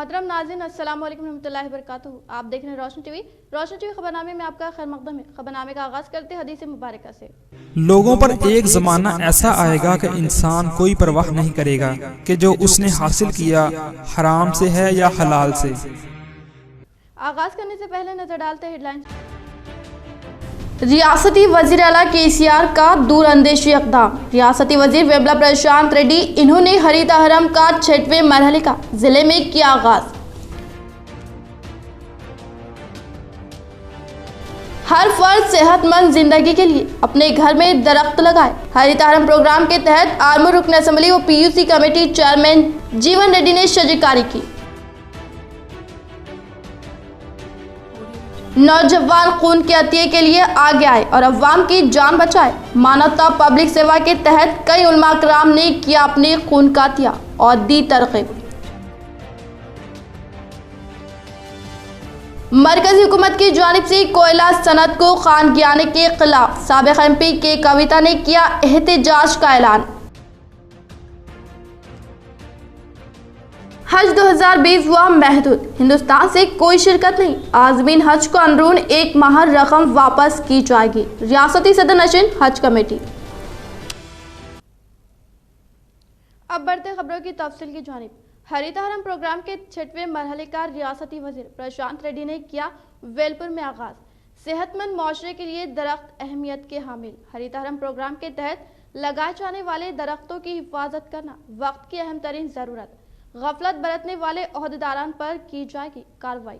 मोहतरम नाज़रीन, अस्सलाम वालेकुम रहमतुल्लाहि व बरकातुहू। आप देख रहे हैं रोशन टीवी। रोशन टीवी खबरनामे में आपका खैर मकदम है। खबरनामे का आगाज करते हैं हदीस मुबारक से। लोगों पर एक जमाना ऐसा आएगा कि इंसान कोई परवाह नहीं करेगा कि जो उसने हासिल किया हराम से है या हलाल से। आगाज करने से पहले नजर डालते हैं हेडलाइंस। रियासती वजीर आला केसीआर का दूरअंदेशी इक़दाम। रियासती वजीर वेमला प्रशांत रेड्डी इन्होंने हरितहरम का 6वें मरहले का जिले में किया आगाज। हर फर्द सेहतमंद जिंदगी के लिए अपने घर में दरख्त लगाए। हरितहरम प्रोग्राम के तहत आर्मू रुकन असेंबली व पीयूसी कमेटी चेयरमैन जीवन रेड्डी ने शजरकारी की। नौजवान खून के अतिये के लिए आगे आए और अवाम की जान बचाए। मानवता पब्लिक सेवा के तहत कई उलमा कराम ने किया अपने खून का अतिया और दी तरकीब। मरकजी हुकूमत की जानिब से कोयला सनत को खानगियाने के खिलाफ साबिक MP के कविता ने किया एहतजाज का ऐलान। हज 2020 हुआ महदूद, हिंदुस्तान से कोई शिरकत नहीं। आज़मीन हज को अंदरून 1 माह रकम वापस की जाएगी। रियासती सदर नशीन हज कमेटी। अब बढ़ते खबरों की तफसील की जानिब। हरितहरम प्रोग्राम के 6वें मरहले का रियासती वजीर प्रशांत रेड्डी ने किया वेलपुर में आगाज। सेहतमंद माशरे के लिए दरख्त अहमियत के हामिल। हरितहरम प्रोग्राम के तहत लगाए जाने वाले दरख्तों की हिफाजत करना वक्त की अहम तरीन जरूरत। गफलत बरतने वाले ओहदेदारान पर की जाएगी कार्रवाई।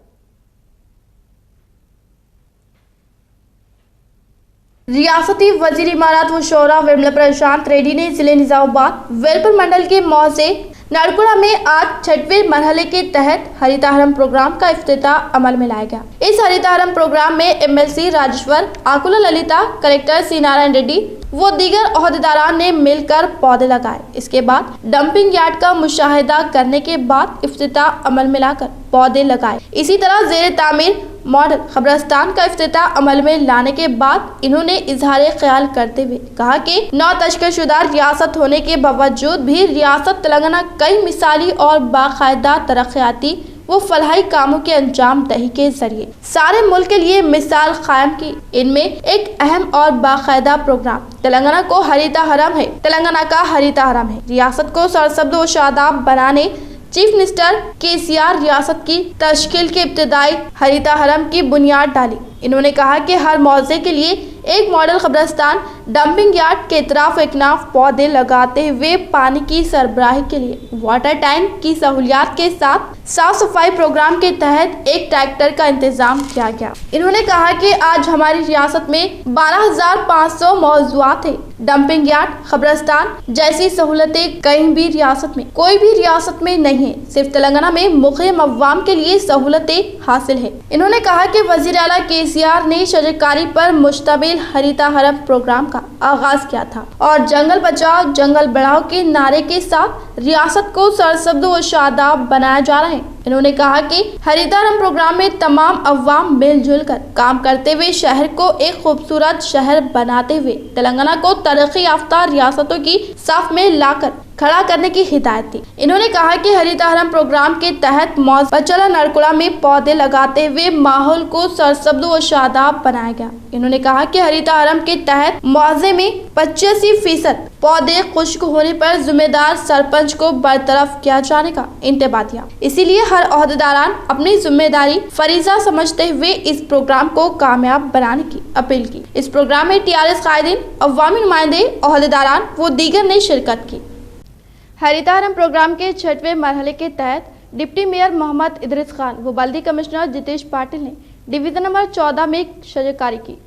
रियासती वजीर इमारत व शोरा वेमला प्रशांत रेड्डी ने जिले निजामाबाद वेलपुर मंडल के मौजे नारकुड़ा में आज 6वें मरहले के तहत हरितहरम प्रोग्राम का इफ्तिताह अमल में लाया गया। इस हरितहरम प्रोग्राम में MLC राजेश्वर, आकुला ललिता, कलेक्टर सी नारायण रेड्डी वो दीगर ओहदेदारान ने मिलकर पौधे लगाए। इसके बाद डंपिंग यार्ड का मुशाहिदा करने के बाद इफ्तिताह अमल में लाकर पौधे लगाए। इसी तरह जेर तामीर मॉडल कब्रिस्तान का इफ्तिताह अमल में लाने के बाद इन्होंने इजहार ख्याल करते हुए कहा कि नौ तशक्किलशुदा रियासत होने के बावजूद भी रियासत तेलंगाना कई मिसाली और बाकायदा तरक्याती वो फलाही कामों के अंजाम दही के जरिए सारे मुल्क के लिए मिसाल कायम की। इनमें एक अहम और बाकायदा प्रोग्राम तेलंगाना को हरितहरम है। तेलंगाना का हरितहरम है। रियासत को सरसब्ज व शादाब बनाने चीफ मिनिस्टर केसीआर रियासत की तश्कील के इब्तिदाई हरितहरम की बुनियाद डाली। इन्होंने कहा कि हर मौजे के लिए एक मॉडल कब्रिस्तान, डंपिंग यार्ड के इतराफ एकनाफ पौधे लगाते हुए पानी की सरबराही के लिए वाटर टैंक की सहूलियात के साथ साफ सफाई प्रोग्राम के तहत एक ट्रैक्टर का इंतजाम किया गया। इन्होंने कहा कि आज हमारी रियासत में 12,500 मौजूद है। डंपिंग यार्ड, कब्रिस्तान जैसी सहूलतें कहीं भी रियासत में कोई भी रियासत में नहीं है। सिर्फ तेलंगाना में मुक़ीम अवाम के लिए सहूलतें हासिल है। इन्होंने कहा कि वज़ीर आला केसीआर ने शजरकारी पर मुश्तमिल हरितहरम प्रोग्राम का आगाज किया था और जंगल बचाओ जंगल बढ़ाओ के नारे के साथ रियासत को सरसब्ज व शादाब बनाया जा रहा है। इन्होंने कहा कि हरितहरम प्रोग्राम में तमाम अवाम मिलजुल कर काम करते हुए शहर को एक खूबसूरत शहर बनाते हुए तेलंगाना को तरक्की याफ्ता रियासतों की साफ में लाकर खड़ा करने की हिदायत दी। इन्होंने कहा कि हरितहरम प्रोग्राम के तहत मौज बचला नारकुड़ा में पौधे लगाते हुए माहौल को सरसब्ज व शादाब बनाया गया। इन्होंने कहा कि हरितहरम के तहत मौजे में 85% पौधे खुश्क होने पर जिम्मेदार सरपंच को बरतरफ किया जाने का इंतबा दिया। इसीलिए हर ओहदेदारान अपनी जिम्मेदारी फरीजा समझते हुए इस प्रोग्राम को कामयाब बनाने की अपील की। इस प्रोग्राम में TRS कायदीन, अवामी नुमाइंदे, ओहदेदारान वो दीगर ने शिरकत की। हरितहरम प्रोग्राम के 6वें मरहले के तहत डिप्टी मेयर मोहम्मद इदरीस खान व बल्दी कमिश्नर जितेश पाटिल ने डिवीजन नंबर 14 में शजरकारी की।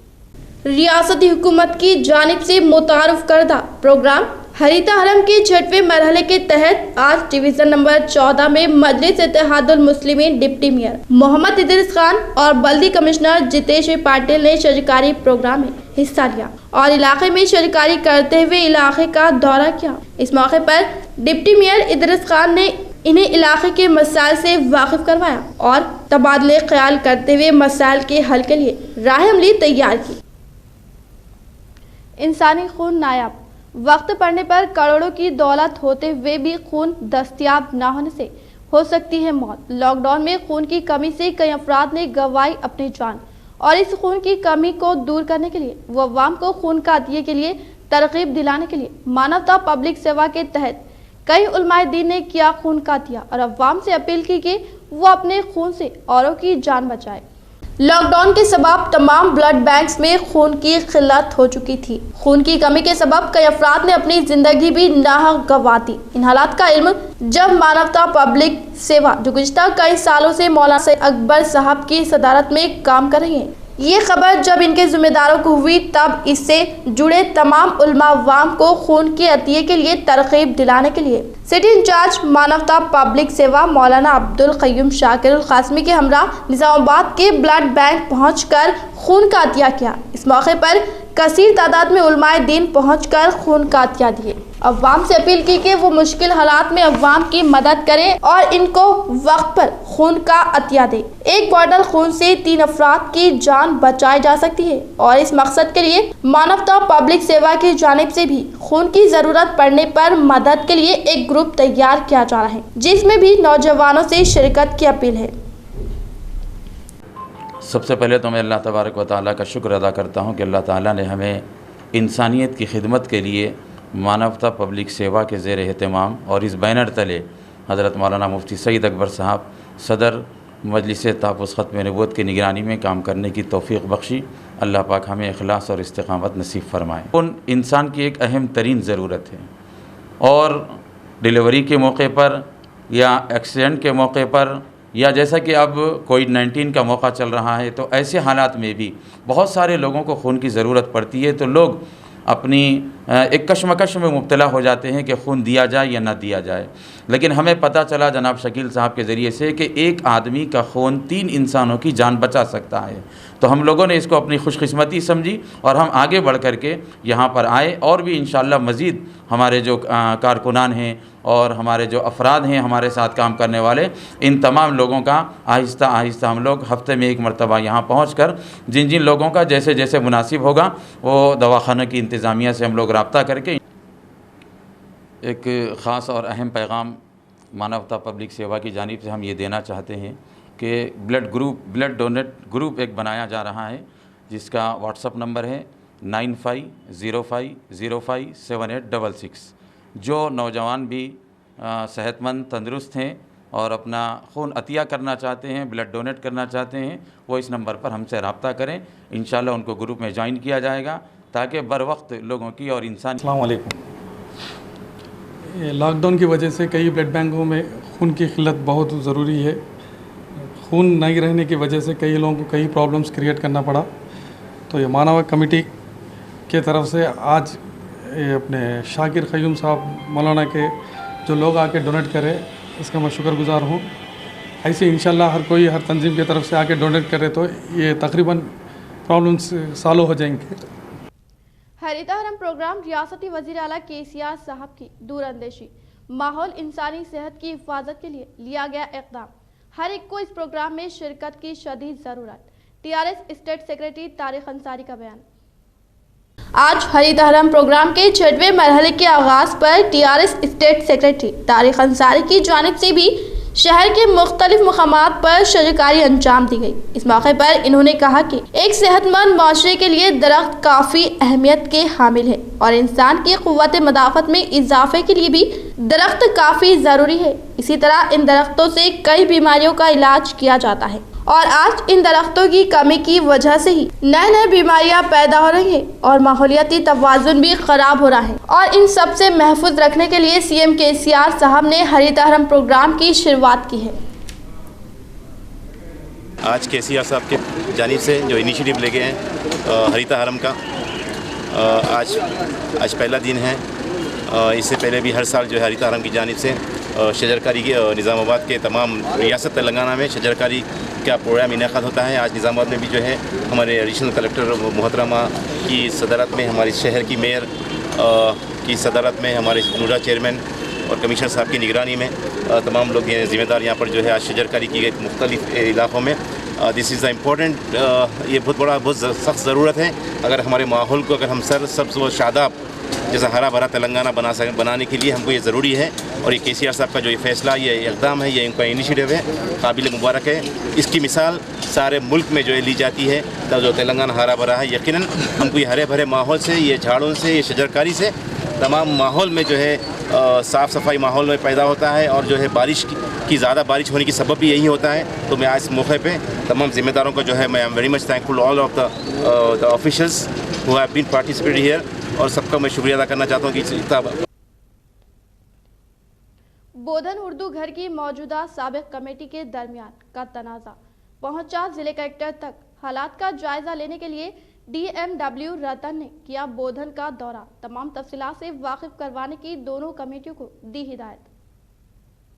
रियासती हुकूमत की जानिब से मुतारफ करदा प्रोग्राम हरितहरम के 6वें मरहले के तहत आज डिवीजन नंबर 14 में मजलिस इत्तेहादुल मुस्लिमीन डिप्टी मेयर मोहम्मद इदरीस खान और बल्दी कमिश्नर जितेश पाटिल ने शजरकारी प्रोग्राम में हिस्सा लिया और इलाके में शजरकारी करते हुए इलाके का दौरा किया। इस मौके पर डिप्टी मेयर इदरीस खान ने इन्हें इलाके के मसाइल से वाकिफ करवाया और तबादले ख्याल करते हुए मसाइल के हल के लिए राह अमली तैयार की। इंसानी खून नायाब, वक्त पड़ने पर करोड़ों की दौलत होते हुए भी खून दस्तयाब न होने से हो सकती है मौत। लॉकडाउन में खून की कमी से कई अफराद ने गंवाई अपनी जान और इस खून की कमी को दूर करने के लिए वो अवाम को खून का अतिये के लिए तरगीब दिलाने के लिए मानवता पब्लिक सेवा के तहत कई उलमाए दीन ने किया खून का अतिया और अवाम से अपील की कि वो अपने खून से औरों की जान बचाए। लॉकडाउन के सबब तमाम ब्लड बैंक्स में खून की किल्लत हो चुकी थी। खून की कमी के सबब कई अफराद ने अपनी जिंदगी भी नाहक गंवा दी। इन हालात का इल्म जब मानवता पब्लिक सेवा जो गुज़िश्ता कई सालों से मौलाना सैयद अकबर साहब की सदारत में काम कर रही है, ये खबर जब इनके जिम्मेदारों को हुई तब इससे जुड़े तमाम उलमा अवाम को खून के अतिये के लिए तरगीब दिलाने के लिए सिटी इंचार्ज मानवता पब्लिक सेवा मौलाना अब्दुल क़य्यूम शाकिरुल क़ासिमी के हमरा निज़ामाबाद के ब्लड बैंक पहुंचकर खून का अतिया किया। इस मौके पर कसीर तादाद में उलमाए दीन पहुंचकर खून का अतिया दिए। अवाम से अपील की कि वो मुश्किल हालात में अवाम की मदद करें और इनको वक्त पर खून का अतिया दें। एक बॉटल खून से 3 अफराद की जान बचाई जा सकती है और इस मकसद के लिए मानवता पब्लिक सेवा की जानिब से भी खून की जरूरत पड़ने पर मदद के लिए एक ग्रुप तैयार किया जा रहा है, जिसमें भी नौजवानों से शिरकत की अपील है। सबसे पहले तो मैं अल्लाह तबारक व तआला का शुक्र अदा करता हूँ कि अल्लाह ताला ने हमें इंसानियत की खिदमत के लिए मानवता पब्लिक सेवा के ज़ेर एहतमाम और इस बैनर तले हज़रत मौलाना मुफ्ती सैयद अकबर साहब सदर मजलिस तहफ़्फ़ुज़ ख़त्म नबूवत की निगरानी में काम करने की तौफ़ीक़ बख्शी। अल्लाह पाक हमें इखलास और इस्तिक़ामत नसीब फरमाए। उन इंसान की एक अहम तरीन ज़रूरत है और डिलीवरी के मौके पर या एक्सीडेंट के मौके पर या जैसा कि अब कोविड-19 का मौका चल रहा है, तो ऐसे हालात में भी बहुत सारे लोगों को खून की ज़रूरत पड़ती है, तो लोग अपनी एक कशमकश में मुब्तला हो जाते हैं कि खून दिया जाए या ना दिया जाए। लेकिन हमें पता चला जनाब शकील साहब के ज़रिए से कि एक आदमी का खून 3 इंसानों की जान बचा सकता है। तो हम लोगों ने इसको अपनी खुशकिस्मती समझी और हम आगे बढ़ कर के यहाँ पर आए और भी इंशाअल्लाह मज़ीद हमारे जो कारकुनान हैं और हमारे जो अफराद हैं हमारे साथ काम करने वाले, इन तमाम लोगों का आहिस्ता आहिस्ता हम लोग हफ़्ते में एक मरतबा यहाँ पहुँचकर जिन जिन लोगों का जैसे जैसे मुनासिब होगा वो दवाखाना की इंतज़ामिया से हम लोग रब्ता करके एक ख़ास और अहम पैगाम मानवता पब्लिक सेवा की जानिब से हम ये देना चाहते हैं कि ब्लड डोनेट ग्रुप एक बनाया जा रहा है, जिसका व्हाट्सअप नंबर है 9505057866। जो नौजवान भी सेहतमंद तंदुरुस्त हैं और अपना खून अतिया करना चाहते हैं, ब्लड डोनेट करना चाहते हैं, वो इस नंबर पर हमसे रब्ता करें। इंशाल्लाह उनको ग्रुप में ज्वाइन किया जाएगा ताकि बर वक्त लोगों की और इंसान। अस्सलाम वालेकुम। लॉकडाउन की वजह से कई ब्लड बैंकों में खून की किल्लत बहुत ज़रूरी है। खून नहीं रहने की वजह से कई लोगों को कई प्रॉब्लम्स क्रिएट करना पड़ा। तो ये मानव कमेटी के तरफ से आज ये अपने शाकिर क़य्यूम साहब मौलाना के जो लोग आके डोनेट करें, इसका मैं शुक्रगुज़ार हूँ। ऐसे इंशाल्लाह हर कोई हर तंजीम की तरफ से आके डोनेट करे तो ये तकरीबन प्रॉब्लम्स सॉल्व हो जाएंगे। हरितहरम प्रोग्राम रियासती वज़ीर आला KCR साहब की दूरअंदेशी माहौल इंसानी सेहत की हिफाजत के लिए लिया गया इक़दाम। हर एक को इस प्रोग्राम में शिरकत की शदीद ज़रूरत। TRS state secretary Tariq Ansari का बयान। आज हरितहरम प्रोग्राम के 6वें मरहले के आगाज़ पर TRS state secretary Tariq Ansari की जानिब से भी शहर के मुख्तलिफ मकामात पर शजरकारी अंजाम दी गई। इस मौके पर इन्होंने कहा कि एक सेहतमंद माशरे के लिए दरख्त काफ़ी अहमियत के हामिल है और इंसान की क़ुव्वत मदाफ़त में इजाफे के लिए भी दरख्त काफ़ी ज़रूरी है। इसी तरह इन दरख्तों से कई बीमारियों का इलाज किया जाता है और आज इन दरख्तों की कमी की वजह से ही नए नए बीमारियां पैदा हो रही हैं और माहौलियाती तवाज़ुन भी ख़राब हो रहा है। और इन सब से महफूज रखने के लिए CM KCR साहब ने हरितहरम प्रोग्राम की शुरुआत की है। आज KCR साहब के जानिब से जो इनिशिएटिव ले गए हैं हरितहरम का, आज पहला दिन है। इससे पहले भी हर साल जो है हरितहरम की जानिब से शजरकारी के निज़ामाबाद के तमाम रियासत तेलंगाना में शजरकारी का प्रोग्राम इनेकाद होता है। आज निज़ामाबाद में भी जो है हमारे एडिशनल कलेक्टर मोहतरमा की सदारत में, हमारे शहर की मेयर की सदारत में, हमारे नूरा चेयरमैन और कमिश्नर साहब की निगरानी में तमाम लोग ज़िम्मेदार यहाँ पर जो है आज शजरकारी की गई मुख्तलिफ इलाक़ों में। दिस इज़ द इम्पोर्टेंट, ये बहुत सख्त ज़रूरत है। अगर हमारे माहौल को अगर हम सब्ज़ व शादाब जैसा हरा भरा तेलंगाना बनाने के लिए हमको ये ज़रूरी है। और ये KCR साहब का जो ये फैसला, ये इक़दाम है, ये इनका इनिशिएटिव है, काबिल मुबारक है। इसकी मिसाल सारे मुल्क में जो है ली जाती है, तब जो तेलंगाना हरा भरा है। यकीनन हमको ये हरे भरे माहौल से, ये झाड़ों से, ये शजरकारी से, तमाम माहौल में जो है साफ़ सफाई माहौल में पैदा होता है। और जो है बारिश की ज़्यादा बारिश होने की सबब भी यही होता है। तो मैं आज इस मौके पे तमाम ज़िम्मेदारों को जो है, मैं I am very much thankful all of the officials who have been participated here, और सबका मैं शुक्रिया अदा करना चाहता हूँ कि इतना बोधन उर्दू घर की मौजूदा साबिक कमेटी के दरमियान का तनाज़ा पहुंचा जिले कलेक्टर तक। हालात का जायजा लेने के लिए DMW रतन ने किया बोधन का दौरा। तमाम तफसीलात से वाकिफ करवाने की दोनों कमेटियों को दी हिदायत।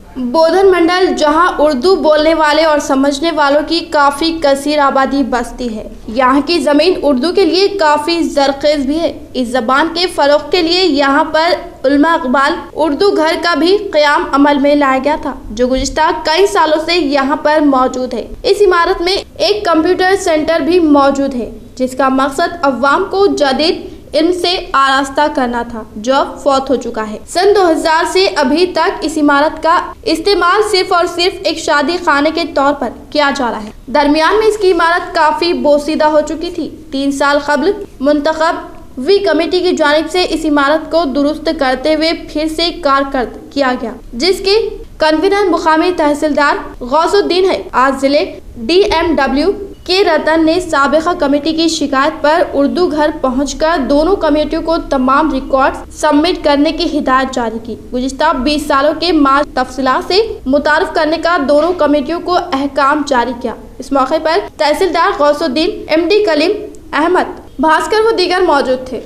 बोधन मंडल, जहां उर्दू बोलने वाले और समझने वालों की काफ़ी कसीर आबादी बसती है, यहाँ की ज़मीन उर्दू के लिए काफ़ी ज़रखेज़ भी है। इस ज़बान के फ़रोग़ के लिए यहाँ पर उलमा इक़बाल उर्दू घर का भी क़याम अमल में लाया गया था, जो गुज़िश्ता कई सालों से यहाँ पर मौजूद है। इस इमारत में एक कंप्यूटर सेंटर भी मौजूद है, जिसका मकसद अवाम को जदीद इल्म से आरास्ता करना था, जो अब फौत हो चुका है। सन 2000 से अभी तक इस इमारत का इस्तेमाल सिर्फ और सिर्फ एक शादी खाने के तौर पर किया जा रहा है। दरमियान में इसकी इमारत काफी बोसीदा हो चुकी थी। 3 साल कबल मुंतखब वी कमेटी की जानिब से इस इमारत को दुरुस्त करते हुए फिर से कारकर्द किया गया, जिसके कन्वीनर मुकामी तहसीलदार गौसुद्दीन है। आज जिले DMW के रतन ने साबिका कमेटी की शिकायत पर उर्दू घर पहुंचकर दोनों कमेटियों को तमाम रिकॉर्ड सबमिट करने की हिदायत जारी की। गुज़िश्ता 20 सालों के माज तफसीलात से मुतारफ करने का दोनों कमेटियों को अहकाम जारी किया। इस मौके पर तहसीलदार गौसुद्दीन, MD कलीम अहमद, भास्कर व दीगर मौजूद थे।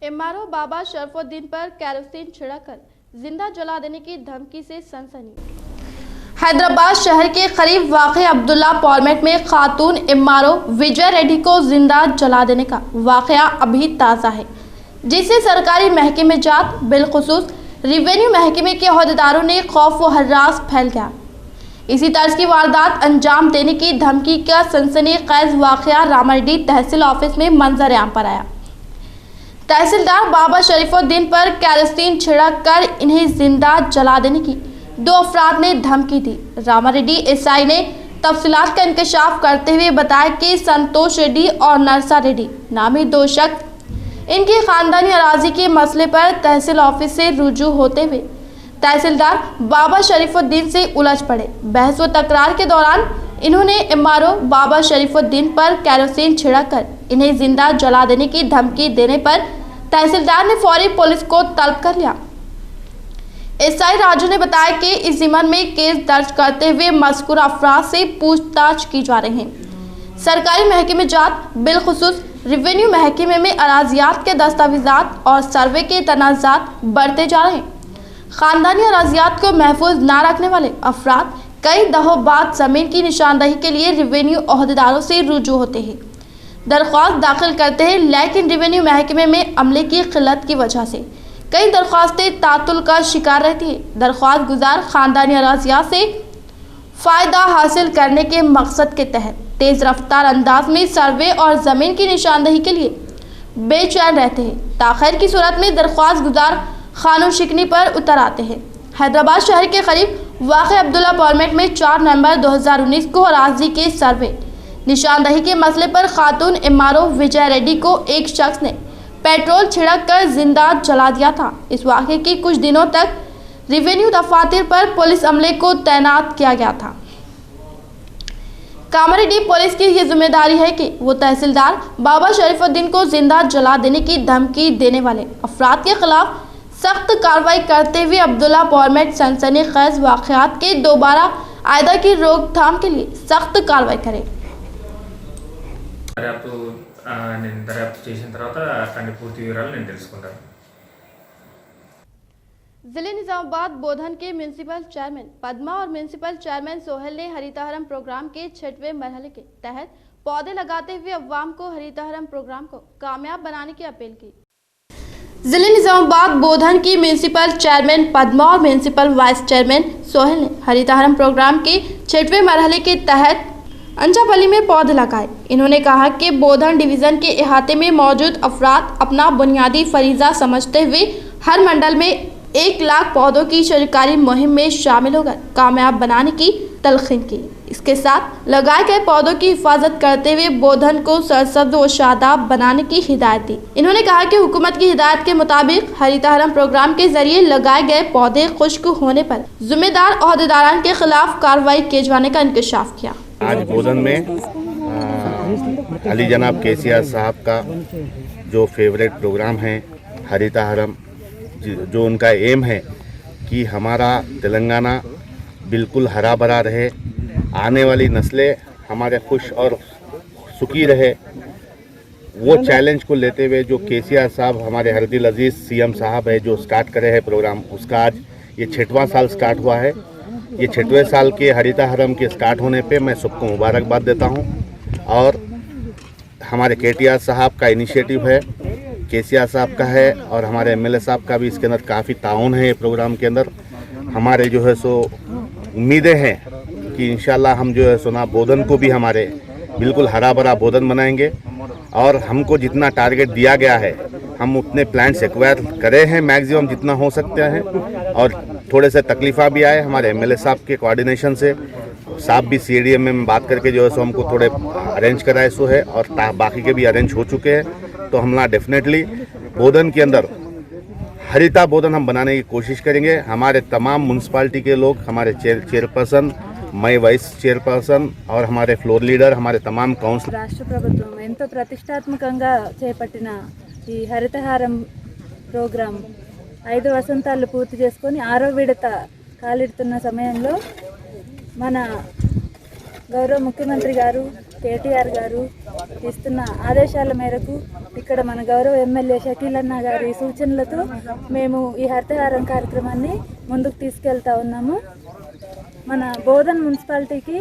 MRO बाबा शरफुद्दीन पर कैरोसिन छिड़ककर जिंदा जला देने की धमकी से सनसनी। हैदराबाद शहर के करीब वाक़ अब्दुल्ला फॉर्मेट में खातून MRO विजय रेड्डी को जिंदा जला देने का वाक़या अभी ताज़ा है, जिससे सरकारी महकमे जात बिलखुसूस रिवेन्यू महकमे के अहदेदारों ने खौफ व हर्रास फैल गया। इसी तर्ज की वारदात अंजाम देने की धमकी का सनसनीखेज वाक़या रामारेड्डी तहसील ऑफिस में मंजर आम पर आया। तहसीलदार बाबा शरीफुद्दीन पर कैरोसिन छिड़क कर इन्हें जिंदा जला देने की 2 अफराद ने धमकी दी। रामारेड्डी SI ने तफसीलात का इंकशाफ करते हुए बताया कि संतोष रेड्डी और नरसा रेड्डी नामी 2 शख्स इनकी खानदानी अराजी के मसले पर तहसील ऑफिस से रुजू होते हुए तहसीलदार बाबा शरीफुद्दीन से उलझ पड़े। बहस व तकरार के दौरान इन्होंने MRO बाबा शरीफुद्दीन पर कैरोसिन छिड़ककर इन्हें जिंदा जला देने की धमकी देने पर तहसीलदार ने फौरी पुलिस को तलब कर लिया। SI राजू ने बताया कि इस ज़िम्मन में केस दर्ज करते हुए मज़कूर अफराद से पूछताछ की जा रही है। सरकारी महकमे जात बिलखुसूस रिवेन्यू महकमे में अराजियात के दस्तावेजात और सर्वे के तनाज़ात बढ़ते जा रहे हैं। ख़ानदानी अराजियात को महफूज ना रखने वाले अफराद कई दहों बाद ज़मीन की निशानदही के लिए रिवेन्यू अहदेदारों से रुजू होते हैं, दरख्वास्त दाखिल करते हैं, लेकिन रिवेन्यू महकमे में अमले की किल्लत की वजह से कई दरख्वास्तें तातुल का शिकार रहती है। दरख्वास्त गुजार ख़ानदानी अराजियात से फ़ायदा हासिल करने के मकसद के तहत तेज़ रफ्तार अंदाज में सर्वे और ज़मीन की निशानदही के लिए बेचैन रहते हैं। ताख़ीर की सूरत में दरख्वास्त गुजार क़ानून शिकनी पर उतर आते हैं। हैदराबाद शहर के करीब वाक़ अब्दुल्ला फॉर्मेट में 4 नवंबर 2019 को अराजी के सर्वे निशानदही के मसले पर खातून MRO विजय रेड्डी को एक शख्स ने पेट्रोल छिड़क कर जिंदा जला दिया था। इस वाक़े की कुछ दिनों तक रिवेन्यू दफातर पर पुलिस अमले को तैनात किया गया था। कामारेड्डी पुलिस की ये जिम्मेदारी है कि वो तहसीलदार बाबा शरीफुद्दीन को जिंदा जला देने की धमकी देने वाले अफराद के खिलाफ सख्त कार्रवाई करते हुए अब्दुल्ला फॉर्मेट सनसनीखेज वाक़यात के दोबारा आयदा की रोकथाम के लिए सख्त कार्रवाई करें। నేను దర్యాప్తు చేసిన తర్వాత అతని పూర్తి వివరాలు నేను తెలుసుకుంటాను। जिले निजामाबाद बोधन के म्यूनसिपल चेयरमैन पद्मा और म्यूनसिपल चेयरमैन सोहेल ने हरितहरम प्रोग्राम के 6वें मरहले के तहत पौधे लगाते हुए अवाम को हरितहरम प्रोग्राम को कामयाब बनाने की अपील की। जिले निजामाबाद बोधन की म्यूनसिपल चेयरमैन पद्मा और म्यूनसिपल वाइस चेयरमैन सोहेल ने हरितहरम प्रोग्राम के 6वें मरहले के तहत अंचापल्ली में पौधे लगाए। इन्होंने कहा कि बोधन डिवीजन के अहाते में मौजूद अफराद अपना बुनियादी फरीजा समझते हुए हर मंडल में 1 लाख पौधों की सरकारी मुहिम में शामिल होकर कामयाब बनाने की तलखीन की। इसके साथ लगाए गए पौधों की हिफाजत करते हुए बोधन को सरसब्ज व शादाब बनाने की हिदायत दी। इन्होंने कहा कि हुकूमत की हिदायत के मुताबिक हरितहरम प्रोग्राम के जरिए लगाए गए पौधे खुश्क होने पर जिम्मेदार ओहदेदारान के खिलाफ कार्रवाई किए जाने का इंकशाफ किया। आज बोधन में अली जनाब केसीआर साहब का जो फेवरेट प्रोग्राम है हरितहरम, जो उनका एम है कि हमारा तेलंगाना बिल्कुल हरा भरा रहे, आने वाली नस्लें हमारे खुश और सुखी रहे, वो चैलेंज को लेते हुए जो केसीआर साहब हमारे हरदिल अजीज़ सीएम साहब है जो स्टार्ट करे हैं प्रोग्राम, उसका आज ये 6वां साल स्टार्ट हुआ है। ये 6वें साल के हरितहरम के स्टार्ट होने पे मैं सबको मुबारकबाद देता हूँ। और हमारे केटीआर साहब का इनिशिएटिव है, केसीआर साहब का है और हमारे एमएलए साहब का भी इसके अंदर काफ़ी ताउन है। प्रोग्राम के अंदर हमारे जो है सो उम्मीदें हैं कि इंशाल्लाह हम जो है सो ना बोधन को भी हमारे बिल्कुल हरा भरा बोधन बनाएंगे और हमको जितना टारगेट दिया गया है हम उतने प्लांट्स एक्वायर करे हैं मैक्सिमम जितना हो सकते हैं। और थोड़े से तकलीफ़ा भी आए हमारे एमएलए साहब के कोऑर्डिनेशन से, साहब भी सीडीएम में बात करके जो है सो हमको थोड़े अरेंज कराए सो है और बाकी के भी अरेंज हो चुके हैं। तो हम ना डेफिनेटली बोधन के अंदर हरिता बोधन हम बनाने की कोशिश करेंगे। हमारे तमाम म्यूनसिपालिटी के लोग, हमारे चेयरपर्सन, मैं वाइस चेयरपर्सन और हमारे फ्लोर लीडर, हमारे तमाम काउंसिल రాష్ట్ర ప్రభుత్వం ఎంతో ప్రతిష్టాత్మకంగా చేపట్టిన ఈ హరితహారం ప్రోగ్రాం 5 వసంతాలు పూర్తి చేసుకొని 6వ విడత కాలిడుతున్న సమయంలో మన గౌరవ ముఖ్యమంత్రి గారు కేటీఆర్ గారు ఇస్తున్న ఆదేశాల మేరకు ఇక్కడ మన గౌరవ ఎమ్మెల్యే షకీల్ అన్న గారి సూచనలతో మేము ఈ హరితహారం కార్యక్రమాన్ని ముందుకు తీసుకెళ్తా ఉన్నాము। మన బోధన్ మున్సిపాలిటీకి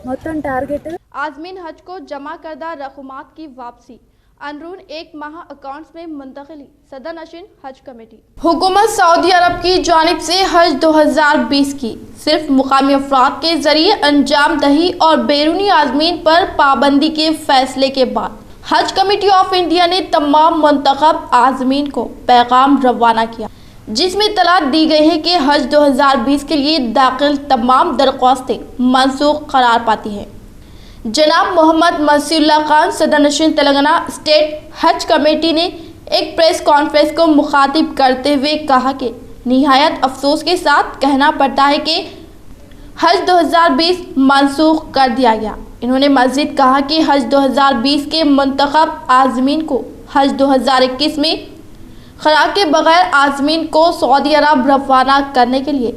మొత్తం టార్గెట్ आजमीन हज को जमा करदा रकूमात की वापसी, अंदरून 1 माह अकाउंट्स में मुंतकिली, सदर नशीन हज कमेटी। हुकूमत सऊदी अरब की जानिब से हज 2020 की सिर्फ मुकामी अफराद के जरिए अंजाम दही और बैरूनी आजमीन पर पाबंदी के फैसले के बाद हज कमेटी ऑफ इंडिया ने तमाम मुंतखब आजमीन को पैगाम रवाना किया, जिसमें इत्तलात दी गई है कि हज 2020 के लिए दाखिल तमाम दरख्वास्तें मनसूख करार पाती हैं। जनाब मोहम्मद मसीउल्लाह खान, सदर नशीन तेलंगाना स्टेट हज कमेटी ने एक प्रेस कॉन्फ्रेंस को मुखातिब करते हुए कहा कि निहायत अफसोस के साथ कहना पड़ता है कि हज 2020 मनसूख कर दिया गया। इन्होंने मज़ीद कहा कि हज 2020 के मुंतखब आज़मीन को हज 2021 में खराक के बगैर आज़मीन को सऊदी अरब रवाना करने के लिए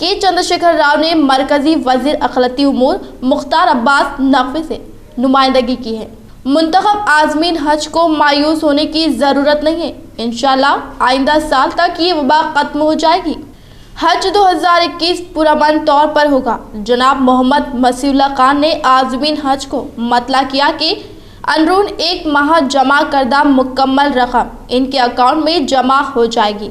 के चंद्रशेखर राव ने मरकजी वजीर अखिलती उमूर मुख्तार अब्बास नकवी से नुमाइंदगी की है। मुंतखब आज़मीन हज को मायूस होने की ज़रूरत नहीं है, इंशाल्लाह आइंदा साल तक ये वबा ख़त्म हो जाएगी। हज 2021 पुरअमन तौर पर होगा। जनाब मोहम्मद मसीउल्लाह खान ने आज़मीन हज को मतला किया कि अंदरून 1 माह जमा करदा मुकम्मल रकम इनके अकाउंट में जमा हो जाएगी।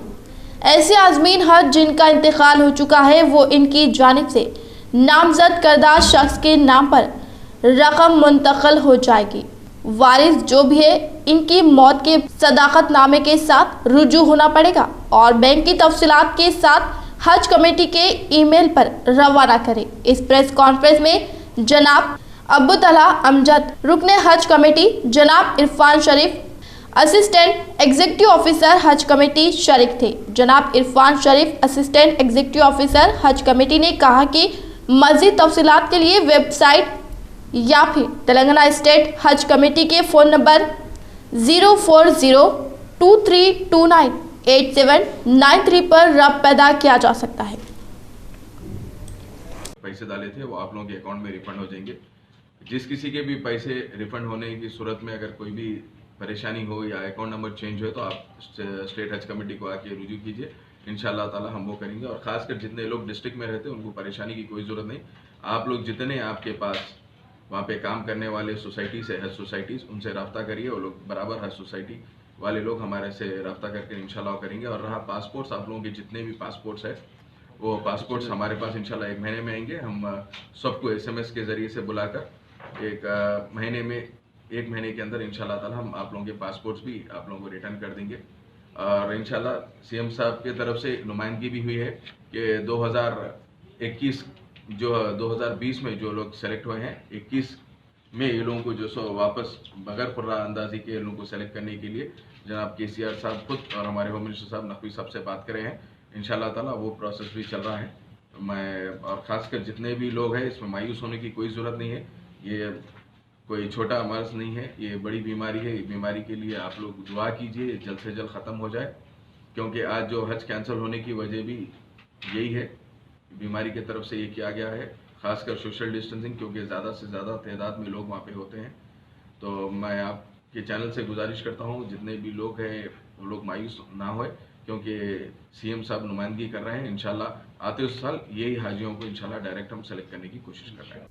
ऐसे आज़मीन हज जिनका इंतकाल हो चुका है वो इनकी जानिब से नामजद करदा शख्स के नाम पर रकम मुंतकिल हो जाएगी। वारिस जो भी है इनकी मौत के सदाकतनामे के साथ रुजू होना पड़ेगा और बैंक की तफसीलात के साथ हज कमेटी के ईमेल पर रवाना करें। इस प्रेस कॉन्फ्रेंस में जनाब अबू तलहा अमजद रुकने हज कमेटी, जनाब इरफान शरीफ असिस्टेंट एग्जीक्यूटिव ऑफिसर हज कमेटी शरीक थे। जनाब इरफान शरीफ असिस्टेंट एग्जीक्यूटिव ऑफिसर हज कमेटी ने कहा कि मज़ीद तफसीलात के लिए वेबसाइट या फिर तेलंगाना स्टेट हज कमेटी के फ़ोन नंबर 04023298793 पर रब्त पैदा किया जा सकता है। पैसे डाले थे वो आप लोगों के अकाउंट में रिफंड हो जाएंगे। जिस किसी के भी पैसे रिफंड होने की सूरत में अगर कोई भी परेशानी हो या अकाउंट नंबर चेंज हो तो आप स्टेट हज कमेटी को आके रुजू कीजिए, इंशाल्लाह ताला हम वो करेंगे। और ख़ासकर जितने लोग डिस्ट्रिक्ट में रहते हैं उनको परेशानी की कोई ज़रूरत नहीं। आप लोग जितने आपके पास वहाँ पे काम करने वाले सोसाइटीज़ है, हज सोसाइटीज़, उनसे रब्ता करिए। वो लोग बराबर हज सोसाइटी वाले लोग हमारे से रब्ता करके इंशाल्लाह करेंगे। और रहा पासपोर्ट्स, आप लोगों के जितने भी पासपोर्ट्स है वो पासपोर्ट्स हमारे पास इंशाल्लाह 1 महीने में आएंगे। हम सबको SMS के ज़रिए से बुलाकर 1 महीने के अंदर इंशाल्लाह ताला हम आप लोगों के पासपोर्ट्स भी आप लोगों को रिटर्न कर देंगे। और इंशाल्लाह CM साहब की तरफ से नुमाइंदगी भी हुई है कि 2021 जो 2020 में जो लोग सेलेक्ट हुए हैं, 21 में ये लोगों को जो सो वापस बगैर खुर्रा अंदाजी के लोगों को सेलेक्ट करने के लिए जनाब KCR साहब खुद और हमारे होम मिनिस्टर साहब नकवी साहब से बात कर रहे हैं। इंशाल्लाह ताला वो प्रोसेस भी चल रहा है। मैं और ख़ासकर जितने भी लोग हैं इसमें मायूस होने की कोई ज़रूरत नहीं है। ये कोई छोटा मर्ज़ नहीं है, ये बड़ी बीमारी है। ये बीमारी के लिए आप लोग दुआ कीजिए जल्द से जल्द ख़त्म हो जाए, क्योंकि आज जो हज कैंसिल होने की वजह भी यही है, बीमारी की तरफ से ये किया गया है। ख़ासकर सोशल डिस्टेंसिंग, क्योंकि ज़्यादा से ज़्यादा तादाद में लोग वहाँ पे होते हैं। तो मैं आपके चैनल से गुजारिश करता हूँ जितने भी लोग हैं वो लोग मायूस ना होए, क्योंकि CM साहब नुमाइंदगी कर रहे हैं। इंशाल्लाह आते उस साल यही हाजियों को इंशाल्लाह डायरेक्ट हम सेलेक्ट करने की कोशिश कर रहे हैं।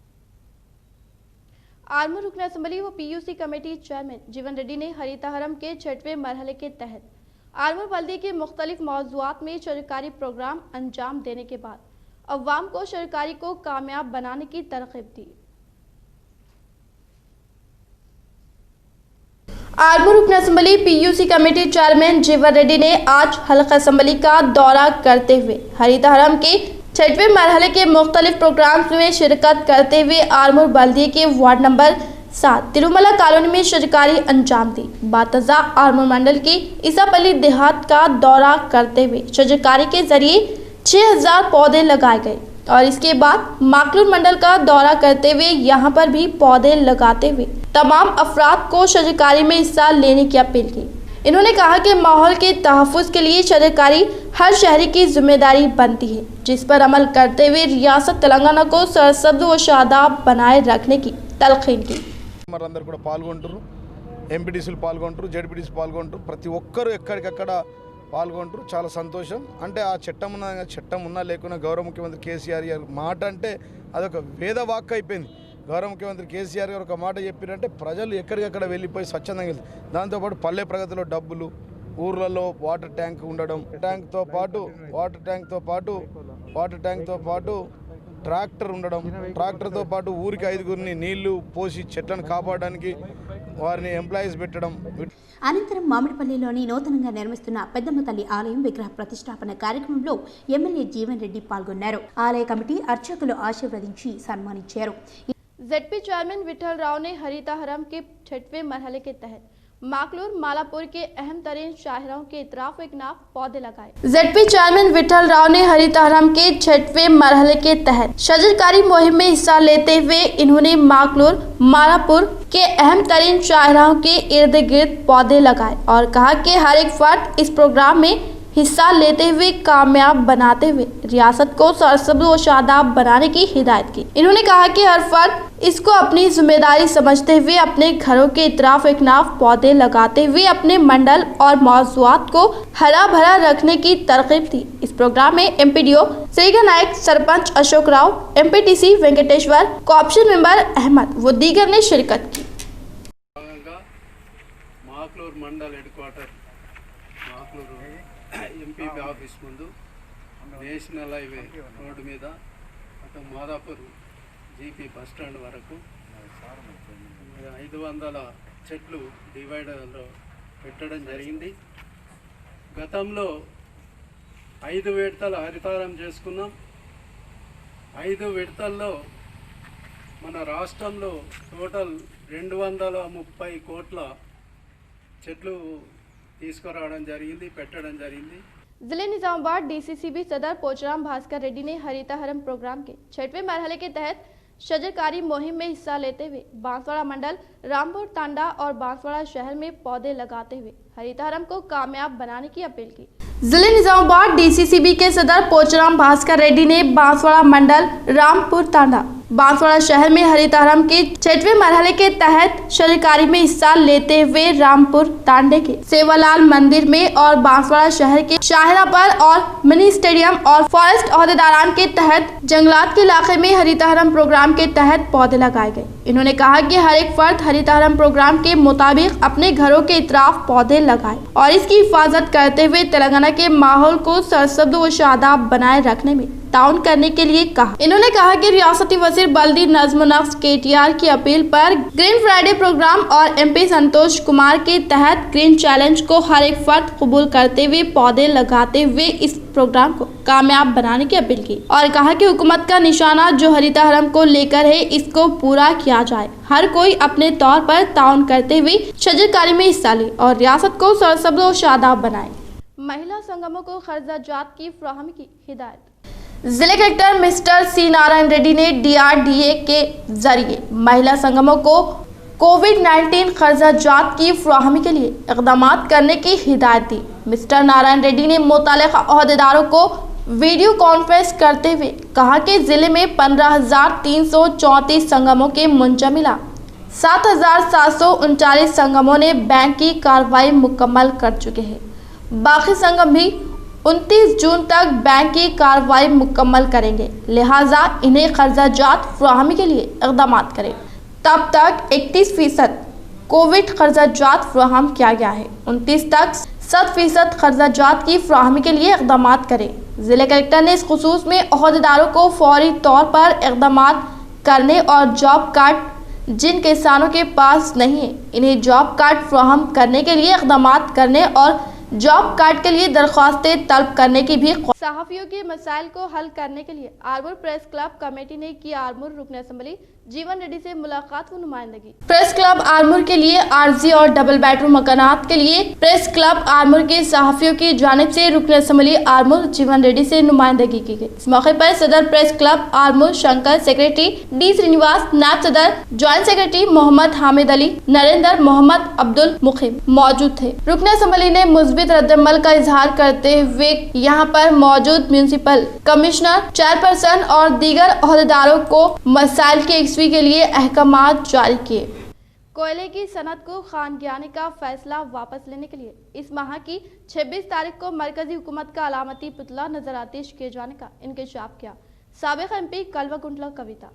आर्मूर रुकन असम्बली व PUC कमेटी चेयरमैन जीवन रेड्डी ने हरिताहरम के 6वें मरहले के तहत आर्मूर बल्दी के मुख्तलिफ मौज़ूआत में सरकारी प्रोग्राम अंजाम देने के बाद अवाम को सरकारी को कामयाब बनाने की तरगीब दी। आर्मूर रुकन असम्बली PUC कमेटी चेयरमैन जीवन रेड्डी ने आज हल्का असम्बली का दौरा करते हुए हरिताहरम के 6वें मरहले के मुख्तलिफ प्रोग्राम्स में शिरकत करते हुए आर्मूर बल्दी के वार्ड नंबर 7 तिरुमला कॉलोनी में सरकारी अंजाम दी। बातजा आर्मूर मंडल के ईसापल्ली देहात का दौरा करते हुए सरकारी के जरिए 6000 पौधे लगाए गए और इसके बाद माकलूर मंडल का दौरा करते हुए यहां पर भी पौधे लगाते हुए तमाम अफराद को सरकारी में हिस्सा लेने की अपील की। इन्होंने कहा कि माहौल के तहफ़्फ़ुज़ के लिए सरकारी हर शहरी की जिम्मेदारी बनती है, जिस पर अमल करते हुए रियासत तेलंगाना को सरसब्ज़ व शादाब बनाए रखने की तलक़ीन की। అందరూ కూడా పాల్గొంటారు, ఎంపీటీసీలు పాల్గొంటారు, జెడ్పీటీసీలు పాల్గొంటారు, ప్రతి ఒక్కరు ఎక్కడికక్కడ పాల్గొంటారు। చాలా సంతోషం। అంటే ఆ చట్టం ఉన్నా లేకున్నా గౌరవ ముఖ్యమంత్రి కేసీఆర్ గారి మాట అంటే అదొక వేద వాక్ అయిపోయింది। గౌరవ ముఖ్యమంత్రి కేసీఆర్ గారు ఒక మాట చెప్పారంటే ప్రజలు ఎక్కడికక్కడ వెళ్ళిపోయి స్వచ్ఛందంగా వెళ్తారు। దాంతోపాటు పల్లె ప్రగతిలో డబ్బులు, ఊర్లలో వాటర్ ట్యాంక్ ఉండడం, వాటర్ ట్యాంక్తో పాటు ట్రాక్టర్ ఉండడం, ట్రాక్టర్తో పాటు ఊరికి 5గురిని నీళ్లు పోసి చెట్లను కాపాడడానికి వారిని ఎంప్లాయీస్ పెట్టడం। అనంతరం మామిడిపల్లిలోని నూతనంగా నిర్మిస్తున్న పెద్దమ్మ తల్లి ఆలయం విగ్రహ ప్రతిష్టాపన కార్యక్రమంలో ఎమ్మెల్యే జీవన్ రెడ్డి పాల్గొన్నారు। ఆలయ కమిటీ అర్చకులు ఆశీర్వదించి సన్మానించారు। ZP चेयरमैन विठल राव ने हरिताहरम के 6वें मरहले के तहत माकलूर मालापुर के अहम तरीन शाहराओं के इतराफ व इकनाफ पौधे लगाए। ZP चेयरमैन विठल राव ने हरिताहरम के 6वें मरहले के तहत शजरकारी मुहिम में हिस्सा लेते हुए इन्होंने माकलूर मालापुर के अहम तरीन शाहराओं के इर्द गिर्द पौधे लगाए और कहा कि हर एक फर्द इस प्रोग्राम में हिस्सा लेते हुए कामयाब बनाते हुए रियासत को सरसब्ज़ व शादाब बनाने की हिदायत की। इन्होंने कहा कि हर फर्द इसको अपनी जिम्मेदारी समझते हुए अपने घरों के इतराफ इकनाफ पौधे लगाते हुए अपने मंडल और मौज़ूआत को हरा भरा रखने की तरगीब दी। इस प्रोग्राम में MPDO Shriga Nayak, sarpanch Ashok Rao, MPTC Venkateshwar, corporation member Ahmed व दीगर ने शिरकत की। Makloor mandal head quarter Makloor MPP office ముందు నేషనల్ హైవే రోడ్డు మీద అటు మాదాపూర్ జీపీ బస్ స్టాండ్ వరకు 500 చెట్లు డివైడర్లో పెట్టడం జరిగింది। గతంలో 5 విడతల హరితారం చేసుకున్నాం। 5 విడతల్లో మన రాష్ట్రంలో టోటల్ 230 కోట్ల చెట్లు తీసుకురావడం జరిగింది, పెట్టడం జరిగింది। जिले निजामाबाद DCCB सदर पोचराम भास्कर रेड्डी ने हरिताहरम प्रोग्राम के 6वें मरहले के तहत शजरकारी मुहिम में हिस्सा लेते हुए बांसवाड़ा मंडल, रामपुर तांडा और बांसवाड़ा शहर में पौधे लगाते हुए हरिताहरम को कामयाब बनाने की अपील की। जिले निजामाबाद DCCB के सदर पोचराम भास्कर रेड्डी ने बांसवाड़ा मंडल, रामपुर तांडा, बांसवाड़ा शहर में हरितहारम के 6वें मरहले के तहत शजरकारी में हिस्सा लेते हुए रामपुर तांडे के सेवालाल मंदिर में और बांसवाड़ा शहर के शाहरा पर और मिनी स्टेडियम और फॉरेस्ट अहदेदारान के तहत जंगलात के इलाके में हरितहारम प्रोग्राम के तहत पौधे लगाए गए। इन्होंने कहा कि हर एक फर्द हरितहारम प्रोग्राम के मुताबिक अपने घरों के इतराफ पौधे लगाए और इसकी हिफाजत करते हुए तेलंगाना के माहौल को सरसब्ज व शादाब बनाए रखने में ताउन करने के लिए कहा। इन्होंने कहा कि रियासती वजीर बल्दी नज़्म नफ्स KTR की अपील पर ग्रीन फ्राइडे प्रोग्राम और MP संतोष कुमार के तहत ग्रीन चैलेंज को हर एक फर्द कबूल करते हुए पौधे लगाते हुए इस प्रोग्राम को कामयाब बनाने की अपील की और कहा कि हुकूमत का निशाना जो हरितहारम को लेकर है इसको पूरा किया जाए। हर कोई अपने तौर पर ताउन करते हुए शजरकारी में हिस्सा ले और रियासत को सरसब्ज और शादाब बनाए। महिला संगमों को खर्चाजात की फराहमी की हिदायत। जिले collector mister C Narayan Reddy ने DRDA के जरिए महिला संगमों को कोविड-19 खर्चाजात की फराहमी के लिए इक़दाम करने की हिदायत दी। मिस्टर नारायण रेड्डी ने मुतल्लिक़ा अहदेदारों को वीडियो कॉन्फ्रेंस करते हुए कहा कि जिले में 15,334 संगमों के मुंजमिला 7,739 संगमों ने बैंक की कार्रवाई मुकम्मल कर चुके हैं। बाकी संगम भी 29 जून तक बैंक की कार्रवाई मुकम्मल करेंगे, लिहाजा इन्हें खर्चाजात फराहमी के लिए इक़दाम करें। तब तक 31% कोविड खर्चाजात फराहम किया गया है। 29 तक 100% खर्चाजात की फराहमी के लिए इक़दाम करें। जिले कलेक्टर ने इस खुसूस में अहदेदारों को फौरी तौर पर इक़दाम करने और जॉब कार्ड जिन किसानों के पास नहीं है इन्हें जॉब कार्ड फराहम करने के लिए इक़दाम करने और जॉब कार्ड के लिए दरख्वास्तें तलब करने की भी। सहाफ़ियों के मसाइल को हल करने के लिए आरमूर प्रेस क्लब कमेटी ने की आरमूर रुकन असम्बली जीवन रेड्डी से मुलाकात व नुमाइंदगी। प्रेस क्लब आरमूर के लिए आरजी और डबल बेडरूम मकानात के लिए प्रेस क्लब आरमूर के सहाफ़ियों की जानिब से रुकन असम्बली आरमूर जीवन रेड्डी से नुमाइंदगी की गई। इस मौके पर सदर press club Armoor Shankar, secretary D Srinivas, नायब सदर ज्वाइंट सेक्रेटरी मोहम्मद हामिद अली, नरेंद्र, मोहम्मद अब्दुल मुखिम मौजूद थे। रुकन असम्बली ने मुस्बित रद्दअमल का इजहार करते हुए यहाँ पर मौजूद म्यूनिसिपल कमिश्नर, चेयरपर्सन और दीगर अहदेदारों को मसाइल के यकसवी के लिए अहकामात जारी किए। कोयले की सनत को खानगियाने का फैसला वापस लेने के लिए इस माह की 26 तारीख को मरकजी हुकूमत का अलामती पुतला नजर आतिश किए जाने का इंकशाफ किया। साबिक MP कलवाकुंटला कविता।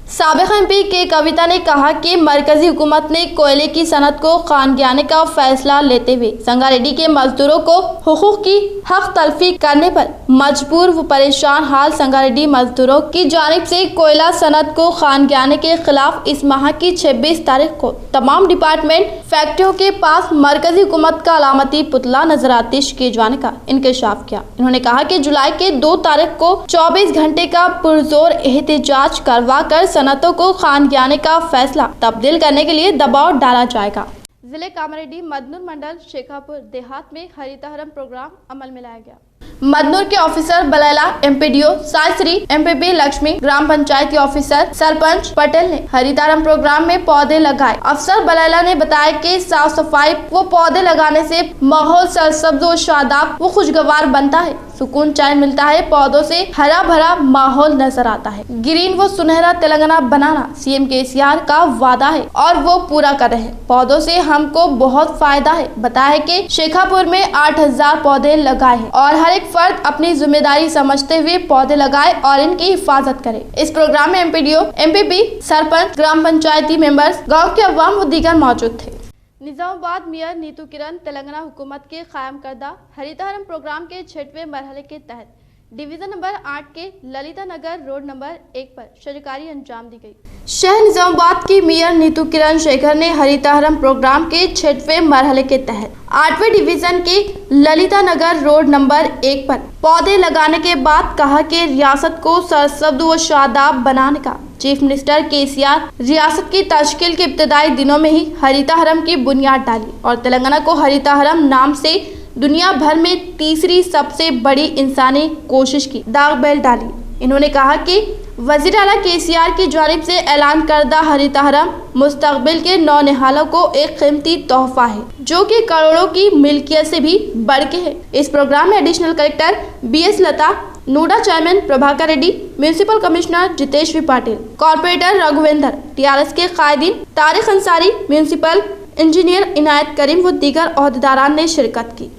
साबिक MP के कविता ने कहा कि मरकजी हुकूमत ने कोयले की सनत को खानगियाने का फैसला लेते हुए संगारेड्डी के मजदूरों को हुकूक की हक तलफी करने पर मजबूर व परेशान हाल संगारेड्डी मजदूरों की जानिब से कोयला सनत को खानगियाने के खिलाफ इस माह की 26 तारीख को तमाम डिपार्टमेंट फैक्ट्रियों के पास मरकजी हुकूमत का अलामती पुतला नजर आतिश किए जाने का इंकशाफ किया। उन्होंने कहा कि जुलाई के 2 तारीख को 24 घंटे का पुरजोर एहतजाज करवा कर सनतों को खानगियाने का फैसला तब्दील करने के लिए दबाव डाला जाएगा। जिले कामारेड्डी मदनूर मंडल शेखापुर देहात में हरितहारम प्रोग्राम अमल में लाया गया। मदनूर के ऑफिसर बलैला, MPDO सायश्री, MPP लक्ष्मी, ग्राम पंचायत के ऑफिसर सरपंच पटेल ने हरितहारम प्रोग्राम में पौधे लगाए। अफसर बलैला ने बताया कि साफ सफाई व पौधे लगाने से माहौल सरसब्ज व शादाब व खुशगवार बनता है, सुकून चैन मिलता है, पौधों से हरा भरा माहौल नजर आता है। ग्रीन व सुनहरा तेलंगाना बनाना CM KCR का वादा है और वो पूरा कर रहे हैं। पौधों से हमको बहुत फायदा है। बताया कि शेखापुर में 8000 पौधे लगाए हैं और हर एक फर्द अपनी जिम्मेदारी समझते हुए पौधे लगाए और इनकी हिफाजत करे। इस प्रोग्राम में MPDO, MPP, सरपंच, ग्राम पंचायती मेंबर्स, गाँव के अवाम व दीगर मौजूद थे। निजामाबाद मेयर नीतू किरण तेलंगाना हुकूमत के कायम करदा हरितहारम प्रोग्राम के 6वें मरहले के तहत डिवीजन नंबर 8 के ललिता नगर रोड नंबर 1 पर शजरकारी अंजाम दी गई। शहर निजामाबाद की मेयर नीतू किरण शेखर ने हरितहारम प्रोग्राम के 6वें मरहले के तहत 8वें डिवीजन के ललिता नगर रोड नंबर 1 पर पौधे लगाने के बाद कहा कि रियासत को सरसब्ज व शादाब बनाने का चीफ मिनिस्टर KCR रियासत की तश्कील के इब्तदाई दिनों में ही हरितहारम की बुनियाद डाली और तेलंगाना को हरितहारम नाम से दुनिया भर में तीसरी सबसे बड़ी इंसानी कोशिश की दाग बेल डाली। इन्होंने कहा कि वज़ीर आला KCR की जानिब से ऐलान करदा हरितहारम मुस्तकबिल के नौनिहालों को एक कीमती तोहफा है जो कि करोड़ों की मिल्कियत से भी बढ़ के है। इस प्रोग्राम में additional collector BS Lata, NUDA chairman Prabhakar Reddy, municipal commissioner Jiteshwari Patil, corporator Raghuvendra, TRS के कायदीन तारिक अंसारी, म्यूनिसिपल इंजीनियर इनायत करीम व दीगर ओहदेदारान ने शिरकत की।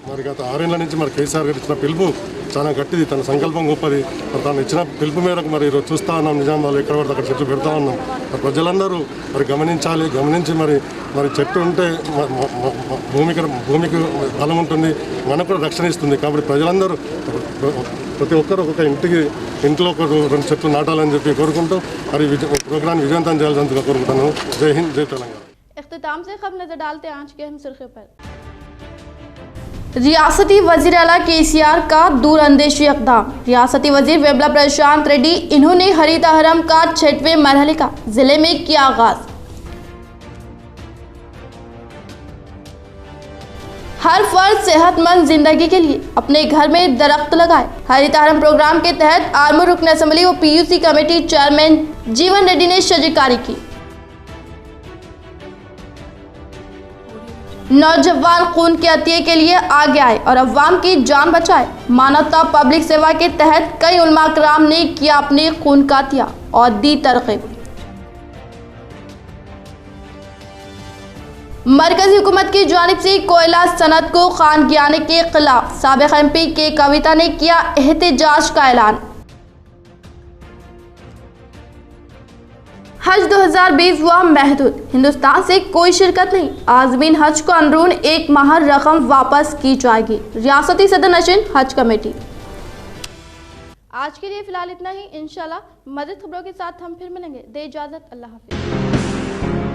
మరి గత 6 ఏళ్ల నుంచి మరి కేసీఆర్ గారు ఇచ్చిన పిలుపు చాలా గట్టిది, తన సంకల్పం గొప్పది. మరి తను ఇచ్చిన పిలుపు మేరకు మరి ఈరోజు చూస్తూ ఉన్నాం, నిజామాబాద్లో ఎక్కడ పడితే అక్కడ చెట్లు పెడతా ఉన్నాం. మరి ప్రజలందరూ మరి గమనించాలి, గమనించి మరి చెట్టు ఉంటే భూమికి బలం ఉంటుంది, మనకు కూడా రక్షణ ఇస్తుంది. కాబట్టి ప్రజలందరూ ప్రతి ఒక్కరు ఒక్కొక్క ఇంట్లో ఒక 2 చెట్లు నాటాలని చెప్పి కోరుకుంటూ మరి ప్రోగ్రాం విజయవంతం చేయాల్సిందిగా కోరుకుంటాను. జై హింద్, జై తెలంగాణ। इख्तिताम से खबर नजर डालते हैं आज के अहम सुर्खियों पर। रियासती वजीर आला केसीआर का दूरअंदेशी इक़दाम। रियासती वजीर वेबला प्रशांत रेड्डी, इन्होंने हरित हरम का 6वें मरहले का जिले में किया आगाज। हर फर्द सेहतमंद जिंदगी के लिए अपने घर में दरख्त लगाए। हरित हरम प्रोग्राम के तहत आर्मूर रुकन असेंबली व पीयूसी कमेटी चेयरमैन जीवन रेड्डी ने शजरकारी की। नौजवान खून के अतिये के लिए आगे आए और अवाम की जान बचाए। मानवता पब्लिक सेवा के तहत कई उलमा कराम ने किया अपने खून का अतिया और दी तरकीब। मरकजी हुकूमत की जानिब से कोयला सनत को खानगियाने के खिलाफ साबिक एमपी के कविता ने किया एहतजाज का ऐलान। हज 2020 हुआ महदूद, हिंदुस्तान से कोई शिरकत नहीं। आज़मीन हज को अंदरून 1 माह रकम वापस की जाएगी। रियासती सदर नशीन हज कमेटी। आज के लिए फिलहाल इतना ही। इंशाल्लाह मज़ीद खबरों के साथ हम फिर मिलेंगे। दे इजाज़त, अल्लाह हाफ़िज़।